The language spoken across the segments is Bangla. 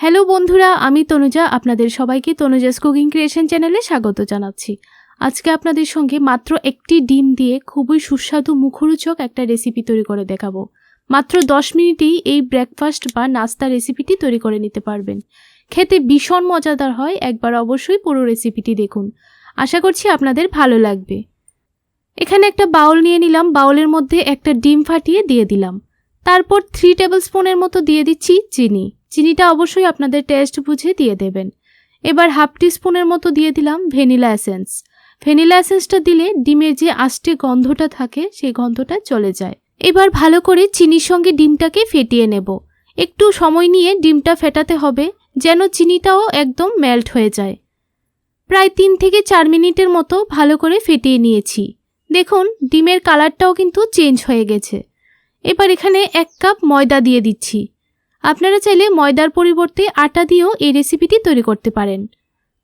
হ্যালো বন্ধুরা, আমি তনুজা আপনাদের সবাইকে তনুজাস কুকিং ক্রিয়েশন চ্যানেলে স্বাগত জানাচ্ছি। আজকে আপনাদের সঙ্গে মাত্র একটি ডিম দিয়ে খুবই সুস্বাদু মুখরোচক একটা রেসিপি তৈরি করে দেখাবো। মাত্র 10 মিনিটেই এই ব্রেকফাস্ট বা নাস্তা রেসিপিটি তৈরি করে নিতে পারবেন। খেতে ভীষণ মজাদার হয়, একবার অবশ্যই পুরো রেসিপিটি দেখুন। আশা করছি আপনাদের ভালো লাগবে। এখানে একটা বাউল নিয়ে নিলাম, বাউলের মধ্যে একটা ডিম ফাটিয়ে দিয়ে দিলাম। তারপর 3 টেবিল স্পুনের মতো দিয়ে দিচ্ছি চিনি। চিনিটা অবশ্যই আপনাদের টেস্ট বুঝে দিয়ে দেবেন। এবার হাফ টিস্পুনের মতো দিয়ে দিলাম ভ্যানিলা এসেন্স। ভ্যানিলা এসেন্সটা দিলে ডিমের যে আষ্টে গন্ধটা থাকে সেই গন্ধটা চলে যায়। এবার ভালো করে চিনির সঙ্গে ডিমটাকে ফেটিয়ে নেব। একটু সময় নিয়ে ডিমটা ফেটাতে হবে যেন চিনিটাও একদম মেল্ট হয়ে যায়। প্রায় 3 থেকে 4 মিনিটের মতো ভালো করে ফেটিয়ে নিয়েছি। দেখুন ডিমের কালারটাও কিন্তু চেঞ্জ হয়ে গেছে। এবার এখানে 1 কাপ ময়দা দিয়ে দিচ্ছি। আপনারা চাইলে ময়দার পরিবর্তে আটা দিয়েও এই রেসিপিটি তৈরি করতে পারেন।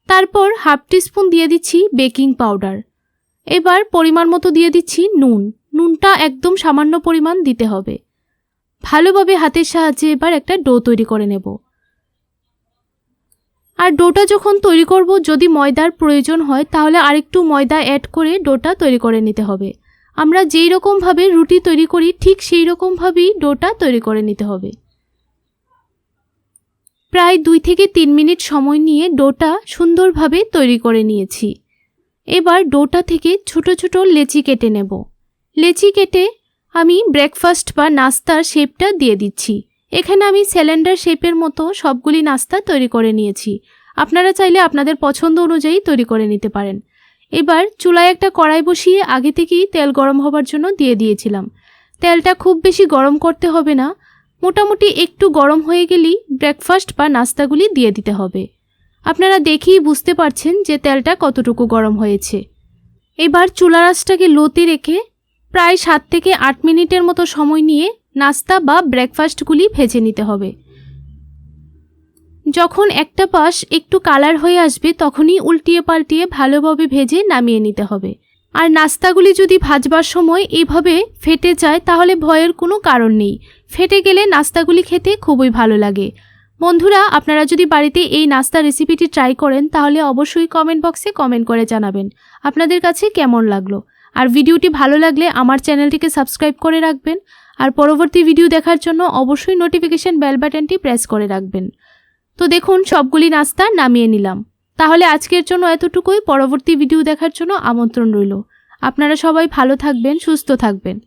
তারপর হাফ টিস্পুন দিয়ে দিচ্ছি বেকিং পাউডার। এবার পরিমাণ মতো দিয়ে দিচ্ছি নুন। নুনটা একদম সামান্য পরিমাণ দিতে হবে। ভালোভাবে হাতের সাহায্যে এবার একটা ডো তৈরি করে নেব। আর ডোটা যখন তৈরি করব, যদি ময়দার প্রয়োজন হয় তাহলে আরেকটু ময়দা অ্যাড করে ডোটা তৈরি করে নিতে হবে। আমরা যেই রকমভাবে রুটি তৈরি করি ঠিক সেই রকমভাবেই ডোটা তৈরি করে নিতে হবে। প্রায় 2 থেকে 3 মিনিট সময় নিয়ে ডোটা সুন্দরভাবে তৈরি করে নিয়েছি। এবার ডোটা থেকে ছোট ছোট লেচি কেটে নেব। লেচি কেটে আমি ব্রেকফাস্ট বা নাস্তার শেপটা দিয়ে দিচ্ছি। এখানে আমি সিলিন্ডার শেপের মতো সবগুলি নাস্তা তৈরি করে নিয়েছি। আপনারা চাইলে আপনাদের পছন্দ অনুযায়ী তৈরি করে নিতে পারেন। এবার চুলায় একটা কড়াই বসিয়ে আগে থেকেই তেল গরম হবার জন্য দিয়ে দিয়েছিলাম। তেলটা খুব বেশি গরম করতে হবে না, মোটামুটি একটু গরম হয়ে গেলেই ব্রেকফাস্ট বা নাস্তাগুলি দিয়ে দিতে হবে। আপনারা দেখেই বুঝতে পারছেন যে তেলটা কতটুকু গরম হয়েছে। এবার চুলার আঁচটাকে লোতে রেখে প্রায় 7 থেকে 8 মিনিটের মতো সময় নিয়ে নাস্তা বা ব্রেকফাস্টগুলি ভেজে নিতে হবে। যখন একটা পাশ একটু কালার হয়ে আসবে তখনই উল্টিয়ে পাল্টিয়ে ভালোভাবে ভেজে নামিয়ে নিতে হবে। আর নাস্তাগুলি যদি ভাজবার সময় এইভাবে ফেটে যায় তাহলে ভয়ের কোনো কারণ নেই। ফেটে গেলে নাস্তাগুলি খেতে খুবই ভালো লাগে। বন্ধুরা, আপনারা যদি বাড়িতে এই নাস্তা রেসিপিটি ট্রাই করেন তাহলে অবশ্যই কমেন্ট বক্সে কমেন্ট করে জানাবেন আপনাদের কাছে কেমন লাগলো। আর ভিডিওটি ভালো লাগলে আমার চ্যানেলটিকে সাবস্ক্রাইব করে রাখবেন। আর পরবর্তী ভিডিও দেখার জন্য অবশ্যই নোটিফিকেশন বেল বাটনটি প্রেস করে রাখবেন। তো দেখুন সবগুলি নাস্তা নামিয়ে নিলাম। তাহলে আজকের জন্য এতটুকুই। পরবর্তী ভিডিও দেখার জন্য আমন্ত্রণ রইল। আপনারা সবাই ভালো থাকবেন, সুস্থ থাকবেন।